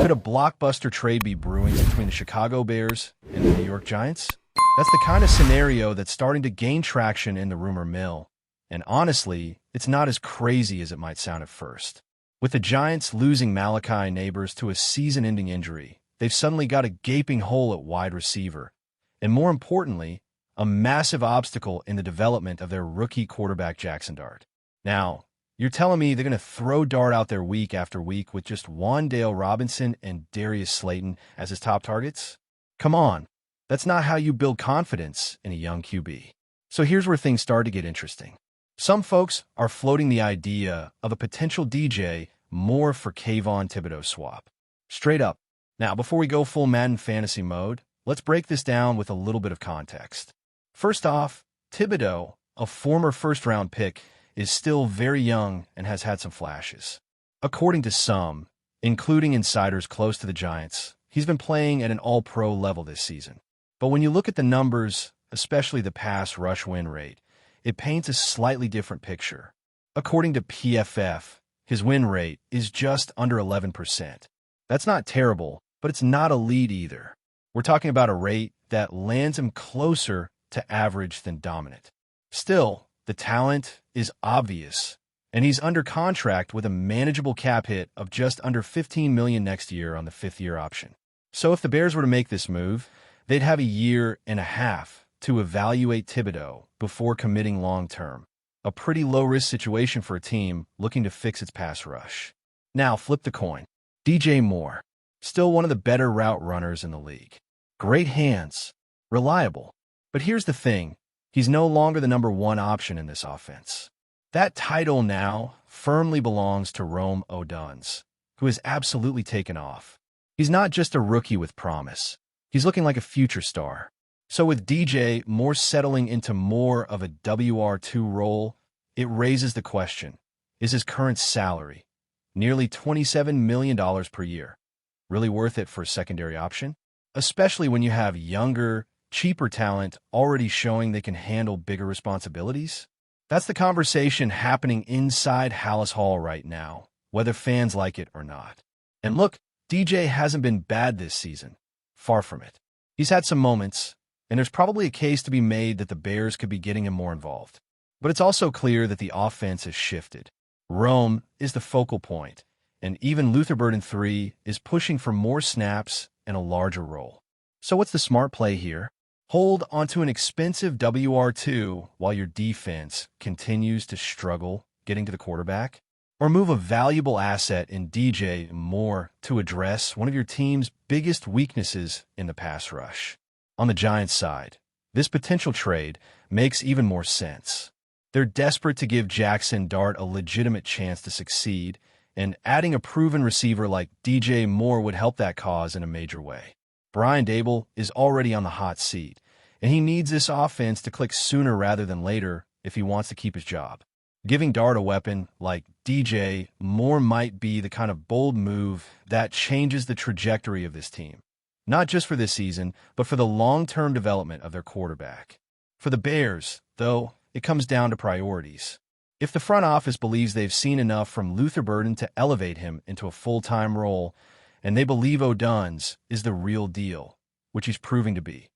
Could a blockbuster trade be brewing between the Chicago Bears and the New York Giants? That's the kind of scenario that's starting to gain traction in the rumor mill. And honestly, it's not as crazy as it might sound at first. With the Giants losing Malachi Neighbors to a season-ending injury, they've suddenly got a gaping hole at wide receiver. And more importantly, a massive obstacle in the development of their rookie quarterback Jackson Dart. Now, you're telling me they're going to throw Dart out there week after week with just Wan'Dale Robinson and Darius Slayton as his top targets? Come on, that's not how you build confidence in a young QB. So here's where things start to get interesting. Some folks are floating the idea of a potential DJ Moore for Kayvon Thibodeau swap. Straight up. Now, before we go full Madden fantasy mode, let's break this down with a little bit of context. First off, Thibodeau, a former first-round pick, is still very young and has had some flashes. According to some, including insiders close to the Giants, he's been playing at an all-pro level this season. But when you look at the numbers, especially the pass rush win rate, it paints a slightly different picture. According to PFF, his win rate is just under 11%. That's not terrible, but it's not elite either. We're talking about a rate that lands him closer to average than dominant. Still, the talent is obvious, and he's under contract with a manageable cap hit of just under $15 million next year on the fifth-year option. So if the Bears were to make this move, they'd have a year and a half to evaluate Thibodeau before committing long-term. A pretty low-risk situation for a team looking to fix its pass rush. Now, flip the coin. DJ Moore, still one of the better route runners in the league. Great hands, reliable. But here's the thing. He's no longer the number one option in this offense. That title now firmly belongs to Rome Odunze, who has absolutely taken off. He's not just a rookie with promise. He's looking like a future star. So with DJ Moore settling into more of a WR2 role, it raises the question, is his current salary, nearly $27 million per year, really worth it for a secondary option? Especially when you have younger, cheaper talent already showing they can handle bigger responsibilities? That's the conversation happening inside Hallis Hall right now, whether fans like it or not. And look, DJ hasn't been bad this season. Far from it. He's had some moments, and there's probably a case to be made that the Bears could be getting him more involved. But it's also clear that the offense has shifted. Rome is the focal point, and even Luther Burden III is pushing for more snaps and a larger role. So what's the smart play here? Hold onto an expensive WR2 while your defense continues to struggle getting to the quarterback? Or move a valuable asset in DJ Moore to address one of your team's biggest weaknesses in the pass rush? On the Giants' side, this potential trade makes even more sense. They're desperate to give Jackson Dart a legitimate chance to succeed, and adding a proven receiver like DJ Moore would help that cause in a major way. Brian Daboll is already on the hot seat, and he needs this offense to click sooner rather than later if he wants to keep his job. Giving Dart a weapon like DJ Moore might be the kind of bold move that changes the trajectory of this team. Not just for this season, but for the long-term development of their quarterback. For the Bears, though, it comes down to priorities. If the front office believes they've seen enough from Luther Burden to elevate him into a full-time role, and they believe Odunze is the real deal, which he's proving to be,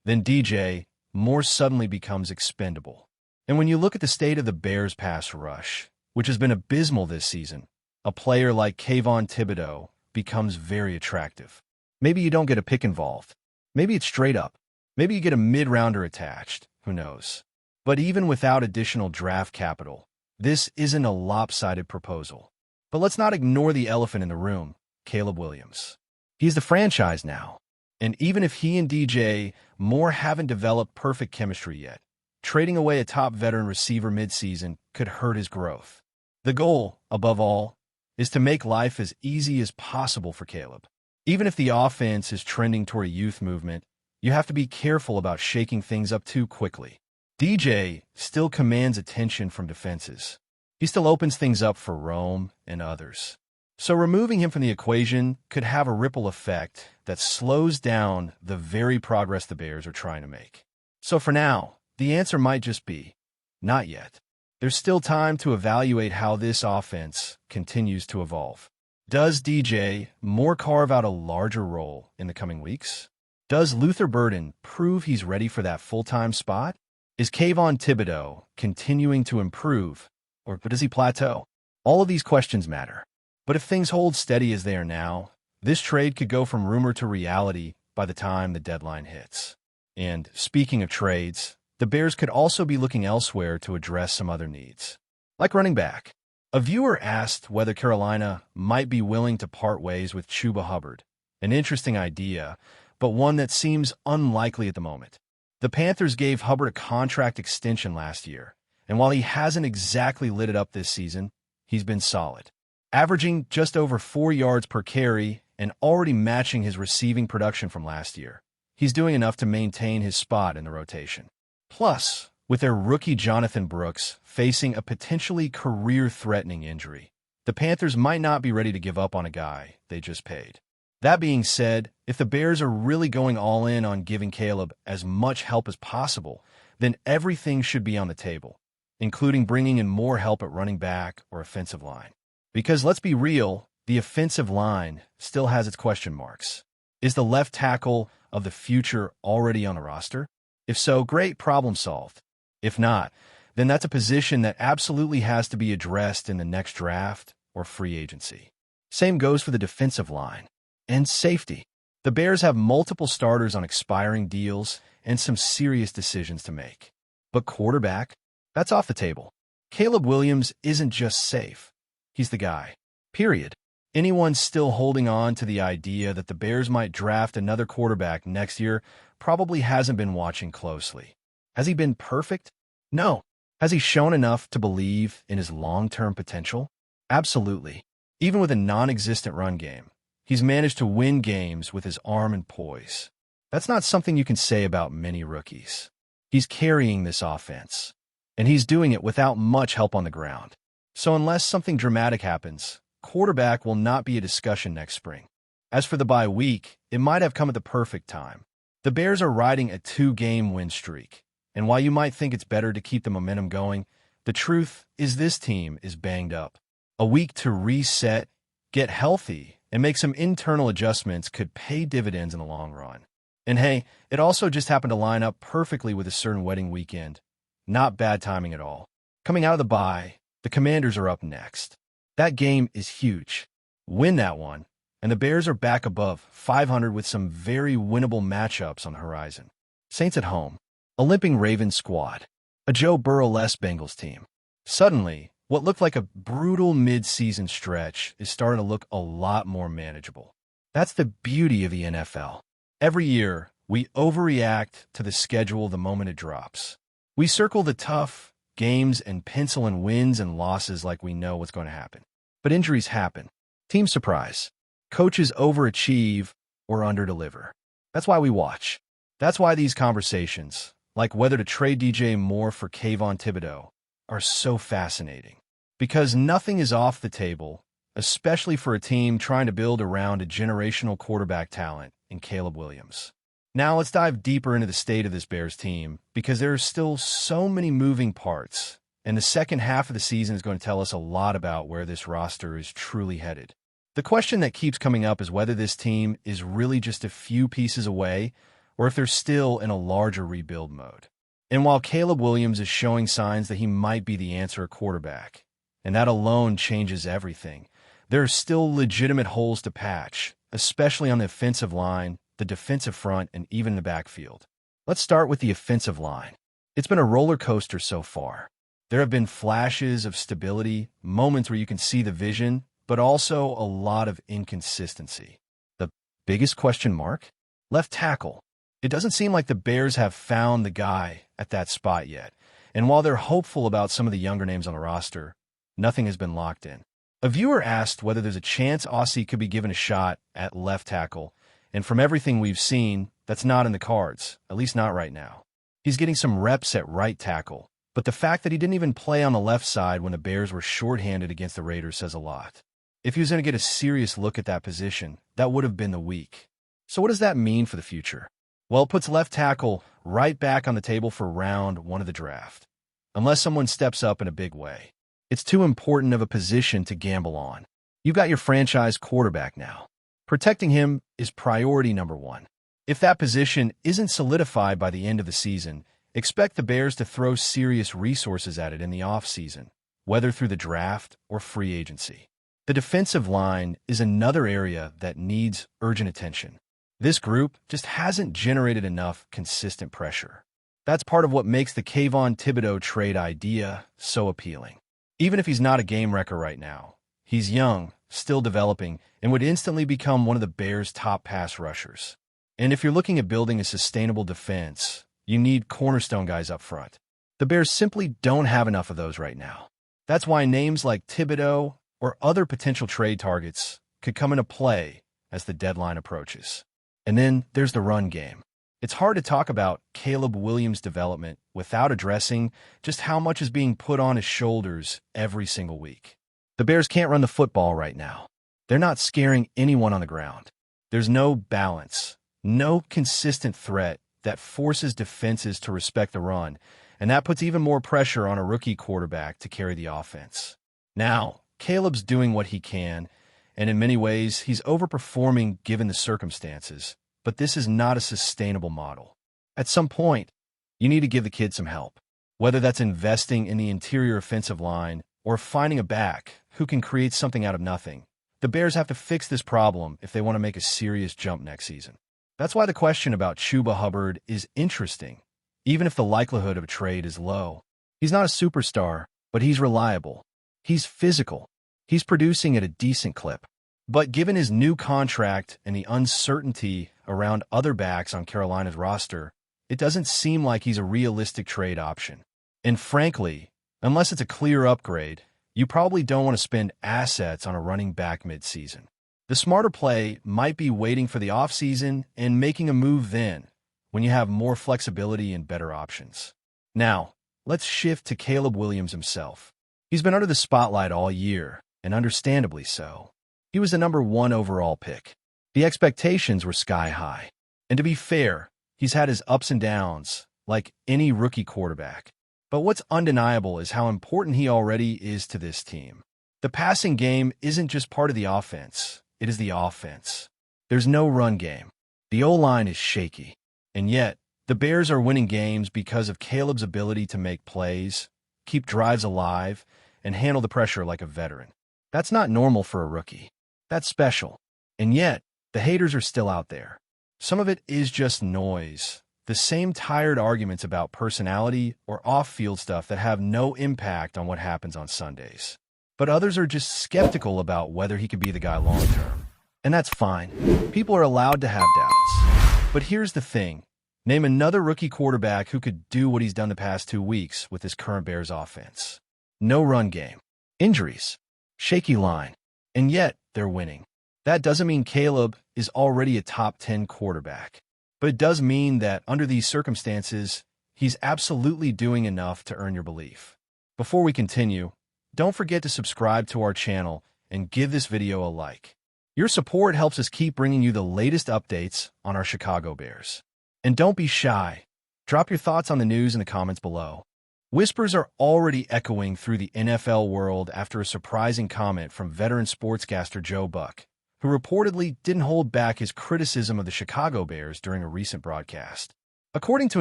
then DJ Moore suddenly becomes expendable. And when you look at the state of the Bears' pass rush, which has been abysmal this season, a player like Kayvon Thibodeau becomes very attractive. Maybe you don't get a pick involved. Maybe it's straight up. Maybe you get a mid-rounder attached. Who knows? But even without additional draft capital, this isn't a lopsided proposal. But let's not ignore the elephant in the room, Caleb Williams. He's the franchise now. And even if he and DJ Moore haven't developed perfect chemistry yet, trading away a top veteran receiver midseason could hurt his growth. The goal, above all, is to make life as easy as possible for Caleb. Even if the offense is trending toward a youth movement, you have to be careful about shaking things up too quickly. DJ still commands attention from defenses. He still opens things up for Rome and others. So removing him from the equation could have a ripple effect that slows down the very progress the Bears are trying to make. So for now, the answer might just be, not yet. There's still time to evaluate how this offense continues to evolve. Does DJ Moore carve out a larger role in the coming weeks? Does Luther Burden prove he's ready for that full-time spot? Is Kayvon Thibodeau continuing to improve, or does he plateau? All of these questions matter. But if things hold steady as they are now, this trade could go from rumor to reality by the time the deadline hits. And speaking of trades, the Bears could also be looking elsewhere to address some other needs, like running back. A viewer asked whether Carolina might be willing to part ways with Chuba Hubbard. An interesting idea, but one that seems unlikely at the moment. The Panthers gave Hubbard a contract extension last year, and while he hasn't exactly lit it up this season, he's been solid, averaging just over 4 yards per carry and already matching his receiving production from last year. He's doing enough to maintain his spot in the rotation. Plus, with their rookie Jonathan Brooks facing a potentially career-threatening injury, the Panthers might not be ready to give up on a guy they just paid. That being said, if the Bears are really going all in on giving Caleb as much help as possible, then everything should be on the table, including bringing in more help at running back or offensive line. Because let's be real, the offensive line still has its question marks. Is the left tackle of the future already on the roster? If so, great, problem solved. If not, then that's a position that absolutely has to be addressed in the next draft or free agency. Same goes for the defensive line and safety. The Bears have multiple starters on expiring deals and some serious decisions to make. But quarterback, that's off the table. Caleb Williams isn't just safe. He's the guy. Period. Anyone still holding on to the idea that the Bears might draft another quarterback next year probably hasn't been watching closely. Has he been perfect? No. Has he shown enough to believe in his long-term potential? Absolutely. Even with a non-existent run game, he's managed to win games with his arm and poise. That's not something you can say about many rookies. He's carrying this offense, and he's doing it without much help on the ground. So unless something dramatic happens, quarterback will not be a discussion next spring. As for the bye week, it might have come at the perfect time. The Bears are riding a 2-game win streak, and while you might think it's better to keep the momentum going, the truth is this team is banged up. A week to reset, get healthy, and make some internal adjustments could pay dividends in the long run. And hey, it also just happened to line up perfectly with a certain wedding weekend. Not bad timing at all. Coming out of the bye, the Commanders are up next. That game is huge. Win that one, and the Bears are back above 500 with some very winnable matchups on the horizon. Saints at home, a limping Ravens squad, a Joe Burrow-less Bengals team. Suddenly, what looked like a brutal mid-season stretch is starting to look a lot more manageable. That's the beauty of the NFL. Every year, we overreact to the schedule the moment it drops. We circle the tough games and pencil in wins and losses like we know what's going to happen. But injuries happen. Teams surprise. Coaches overachieve or underdeliver. That's why we watch. That's why these conversations, like whether to trade DJ Moore for Kayvon Thibodeau, are so fascinating. Because nothing is off the table, especially for a team trying to build around a generational quarterback talent in Caleb Williams. Now let's dive deeper into the state of this Bears team, because there are still so many moving parts, and the second half of the season is going to tell us a lot about where this roster is truly headed. The question that keeps coming up is whether this team is really just a few pieces away, or if they're still in a larger rebuild mode. And while Caleb Williams is showing signs that he might be the answer at quarterback, and that alone changes everything, there are still legitimate holes to patch, especially on the offensive line, the defensive front, and even the backfield. Let's start with the offensive line. It's been a roller coaster so far. There have been flashes of stability, moments where you can see the vision, but also a lot of inconsistency. The biggest question mark? Left tackle. It doesn't seem like the Bears have found the guy at that spot yet, and while they're hopeful about some of the younger names on the roster, nothing has been locked in. A viewer asked whether there's a chance Aussie could be given a shot at left tackle, and from everything we've seen, that's not in the cards, at least not right now. He's getting some reps at right tackle, but the fact that he didn't even play on the left side when the Bears were shorthanded against the Raiders says a lot. If he was going to get a serious look at that position, that would have been the week. So what does that mean for the future? Well, it puts left tackle right back on the table for round 1 of the draft, unless someone steps up in a big way. It's too important of a position to gamble on. You've got your franchise quarterback now. Protecting him is priority number one. If that position isn't solidified by the end of the season, expect the Bears to throw serious resources at it in the offseason, whether through the draft or free agency. The defensive line is another area that needs urgent attention. This group just hasn't generated enough consistent pressure. That's part of what makes the Kayvon Thibodeaux trade idea so appealing. Even if he's not a game wrecker right now, he's young, still developing, and would instantly become one of the Bears' top pass rushers. And if you're looking at building a sustainable defense, you need cornerstone guys up front. The Bears simply don't have enough of those right now. That's why names like Thibodeaux or other potential trade targets could come into play as the deadline approaches. And then there's the run game. It's hard to talk about Caleb Williams' development without addressing just how much is being put on his shoulders every single week. The Bears can't run the football right now. They're not scaring anyone on the ground. There's no balance, no consistent threat that forces defenses to respect the run, and that puts even more pressure on a rookie quarterback to carry the offense. Now, Caleb's doing what he can, and in many ways, he's overperforming given the circumstances, but this is not a sustainable model. At some point, you need to give the kid some help, whether that's investing in the interior offensive line or finding a back who can create something out of nothing. The Bears have to fix this problem if they want to make a serious jump next season. That's why the question about Chuba Hubbard is interesting, even if the likelihood of a trade is low. He's not a superstar, but he's reliable. He's physical. He's producing at a decent clip. But given his new contract and the uncertainty around other backs on Carolina's roster, it doesn't seem like he's a realistic trade option. And frankly, unless it's a clear upgrade, you probably don't want to spend assets on a running back midseason. The smarter play might be waiting for the offseason and making a move then, when you have more flexibility and better options. Now, let's shift to Caleb Williams himself. He's been under the spotlight all year, and understandably so. He was the number 1 overall pick. The expectations were sky high. And to be fair, he's had his ups and downs, like any rookie quarterback. But what's undeniable is how important he already is to this team. The passing game isn't just part of the offense, it is the offense. There's no run game. The O-line is shaky. And yet, the Bears are winning games because of Caleb's ability to make plays, keep drives alive, and handle the pressure like a veteran. That's not normal for a rookie. That's special. And yet, the haters are still out there. Some of it is just noise. The same tired arguments about personality or off-field stuff that have no impact on what happens on Sundays. But others are just skeptical about whether he could be the guy long-term. And that's fine. People are allowed to have doubts. But here's the thing. Name another rookie quarterback who could do what he's done the past 2 weeks with his current Bears offense. No run game. Injuries. Shaky line. And yet, they're winning. That doesn't mean Caleb is already a top 10 quarterback. But it does mean that under these circumstances, he's absolutely doing enough to earn your belief. Before we continue, don't forget to subscribe to our channel and give this video a like. Your support helps us keep bringing you the latest updates on our Chicago Bears. And don't be shy. Drop your thoughts on the news in the comments below. Whispers are already echoing through the NFL world after a surprising comment from veteran sportscaster Joe Buck, who reportedly didn't hold back his criticism of the Chicago Bears during a recent broadcast. According to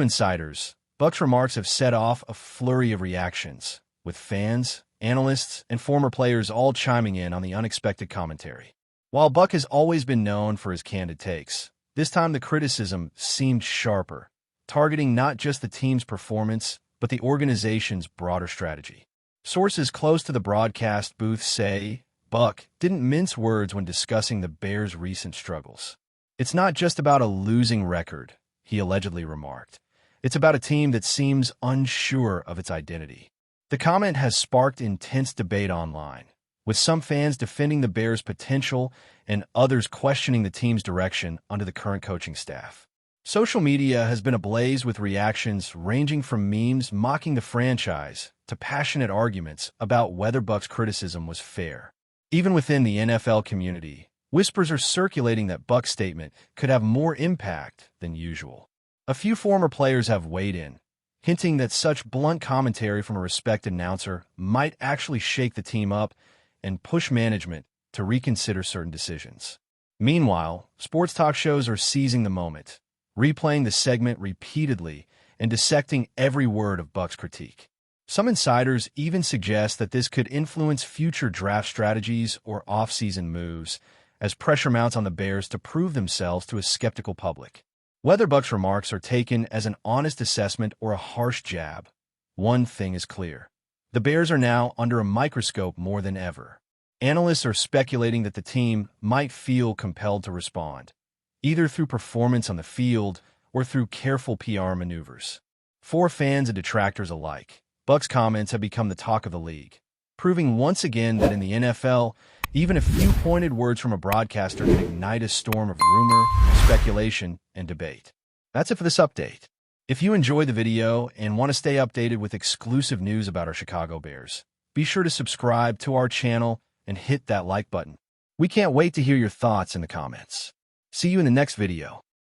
insiders, Buck's remarks have set off a flurry of reactions, with fans, analysts, and former players all chiming in on the unexpected commentary. While Buck has always been known for his candid takes, this time the criticism seemed sharper, targeting not just the team's performance, but the organization's broader strategy. Sources close to the broadcast booth say Buck didn't mince words when discussing the Bears' recent struggles. It's not just about a losing record, he allegedly remarked. It's about a team that seems unsure of its identity. The comment has sparked intense debate online, with some fans defending the Bears' potential and others questioning the team's direction under the current coaching staff. Social media has been ablaze with reactions ranging from memes mocking the franchise to passionate arguments about whether Buck's criticism was fair. Even within the NFL community, whispers are circulating that Buck's statement could have more impact than usual. A few former players have weighed in, hinting that such blunt commentary from a respected announcer might actually shake the team up and push management to reconsider certain decisions. Meanwhile, sports talk shows are seizing the moment, replaying the segment repeatedly and dissecting every word of Buck's critique. Some insiders even suggest that this could influence future draft strategies or off-season moves, as pressure mounts on the Bears to prove themselves to a skeptical public. Whether Buck's remarks are taken as an honest assessment or a harsh jab, one thing is clear. The Bears are now under a microscope more than ever. Analysts are speculating that the team might feel compelled to respond, either through performance on the field or through careful PR maneuvers. For fans and detractors alike, Buck's comments have become the talk of the league, proving once again that in the NFL, even a few pointed words from a broadcaster can ignite a storm of rumor, speculation, and debate. That's it for this update. If you enjoyed the video and want to stay updated with exclusive news about our Chicago Bears, be sure to subscribe to our channel and hit that like button. We can't wait to hear your thoughts in the comments. See you in the next video.